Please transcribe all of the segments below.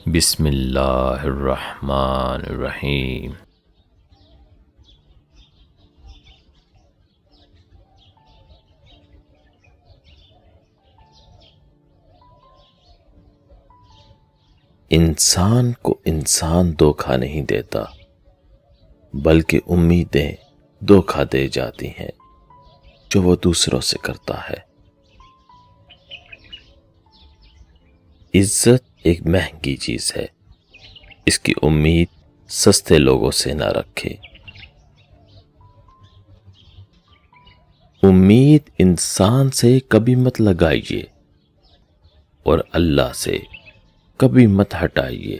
بسم اللہ الرحمن الرحیم۔ انسان کو انسان دھوکہ نہیں دیتا، بلکہ امیدیں دھوکہ دے جاتی ہیں جو وہ دوسروں سے کرتا ہے۔ عزت ایک مہنگی چیز ہے، اس کی امید سستے لوگوں سے نہ رکھے۔ امید انسان سے کبھی مت لگائیے اور اللہ سے کبھی مت ہٹائیے۔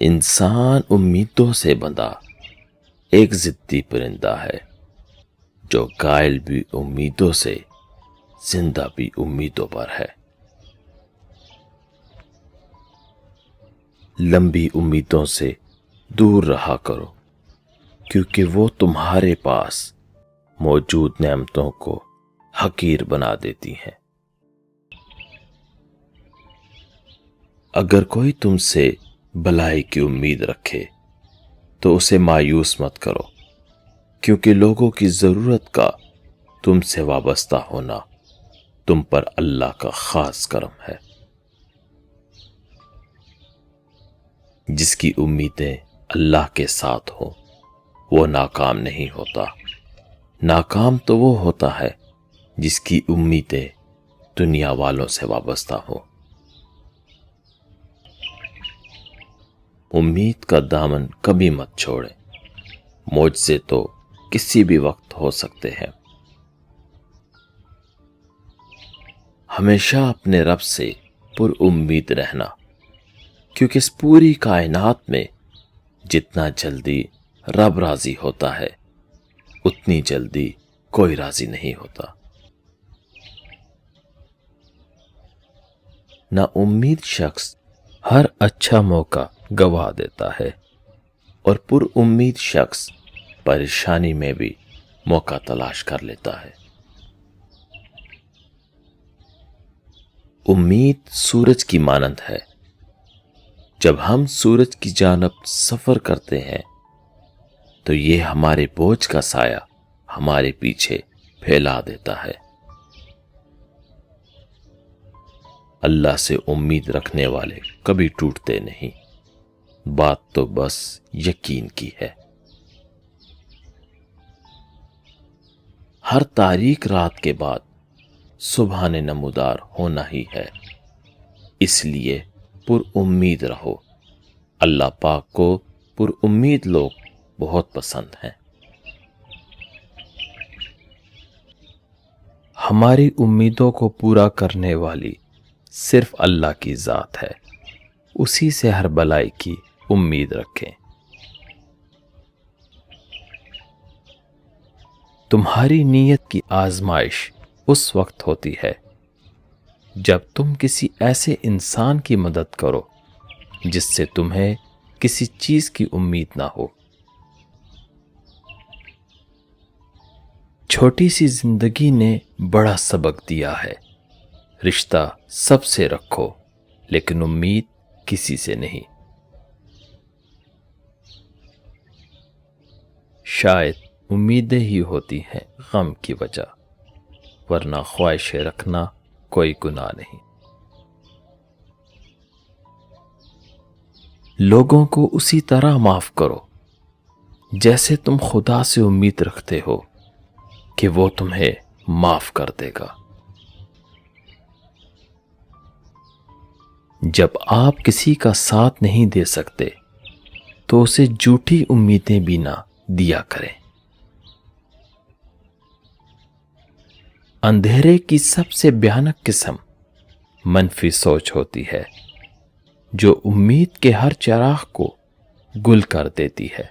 انسان امیدوں سے بندھا ایک ضدی پرندہ ہے، جو قائل بھی امیدوں سے، زندہ بھی امیدوں پر ہے۔ لمبی امیدوں سے دور رہا کرو، کیونکہ وہ تمہارے پاس موجود نعمتوں کو حقیر بنا دیتی ہیں۔ اگر کوئی تم سے بھلائی کی امید رکھے تو اسے مایوس مت کرو، کیونکہ لوگوں کی ضرورت کا تم سے وابستہ ہونا تم پر اللہ کا خاص کرم ہے۔ جس کی امیدیں اللہ کے ساتھ ہوں وہ ناکام نہیں ہوتا۔ ناکام تو وہ ہوتا ہے جس کی امیدیں دنیا والوں سے وابستہ ہوں۔ امید کا دامن کبھی مت چھوڑیں، معجزے تو کسی بھی وقت ہو سکتے ہیں۔ ہمیشہ اپنے رب سے پر امید رہنا، کیونکہ اس پوری کائنات میں جتنا جلدی رب راضی ہوتا ہے اتنی جلدی کوئی راضی نہیں ہوتا۔ نا امید شخص ہر اچھا موقع گوا دیتا ہے، اور پر امید شخص پریشانی میں بھی موقع تلاش کر لیتا ہے۔ امید سورج کی مانند ہے، جب ہم سورج کی جانب سفر کرتے ہیں تو یہ ہمارے بوجھ کا سایہ ہمارے پیچھے پھیلا دیتا ہے۔ اللہ سے امید رکھنے والے کبھی ٹوٹتے نہیں، بات تو بس یقین کی ہے۔ ہر تاریک رات کے بعد صبح نے نمودار ہونا ہی ہے، اس لیے پر امید رہو۔ اللہ پاک کو پر امید لوگ بہت پسند ہیں۔ ہماری امیدوں کو پورا کرنے والی صرف اللہ کی ذات ہے، اسی سے ہر بلائی کی امید رکھیں۔ تمہاری نیت کی آزمائش اس وقت ہوتی ہے جب تم کسی ایسے انسان کی مدد کرو جس سے تمہیں کسی چیز کی امید نہ ہو۔ چھوٹی سی زندگی نے بڑا سبق دیا ہے، رشتہ سب سے رکھو لیکن امید کسی سے نہیں۔ شاید امیدیں ہی ہوتی ہیں غم کی وجہ، ورنہ خواہشیں رکھنا کوئی گناہ نہیں۔ لوگوں کو اسی طرح معاف کرو جیسے تم خدا سے امید رکھتے ہو کہ وہ تمہیں معاف کر دے گا۔ جب آپ کسی کا ساتھ نہیں دے سکتے تو اسے جھوٹی امیدیں بھی نہ دیا کریں۔ اندھیرے کی سب سے بھیانک قسم منفی سوچ ہوتی ہے، جو امید کے ہر چراغ کو گل کر دیتی ہے۔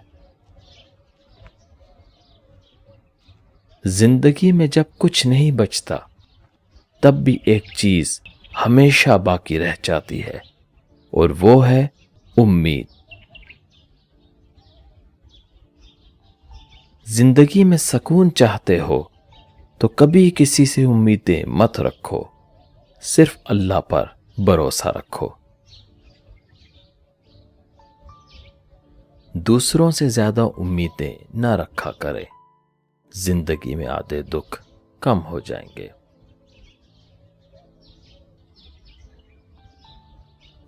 زندگی میں جب کچھ نہیں بچتا تب بھی ایک چیز ہمیشہ باقی رہ جاتی ہے، اور وہ ہے امید۔ زندگی میں سکون چاہتے ہو تو کبھی کسی سے امیدیں مت رکھو، صرف اللہ پر بھروسہ رکھو۔ دوسروں سے زیادہ امیدیں نہ رکھا کرے، زندگی میں آدھے دکھ کم ہو جائیں گے۔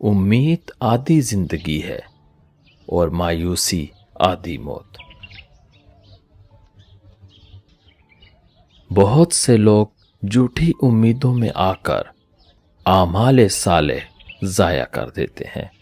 امید آدھی زندگی ہے اور مایوسی آدھی موت۔ بہت سے لوگ جھوٹی امیدوں میں آ کر اعمال صالح ضائع کر دیتے ہیں۔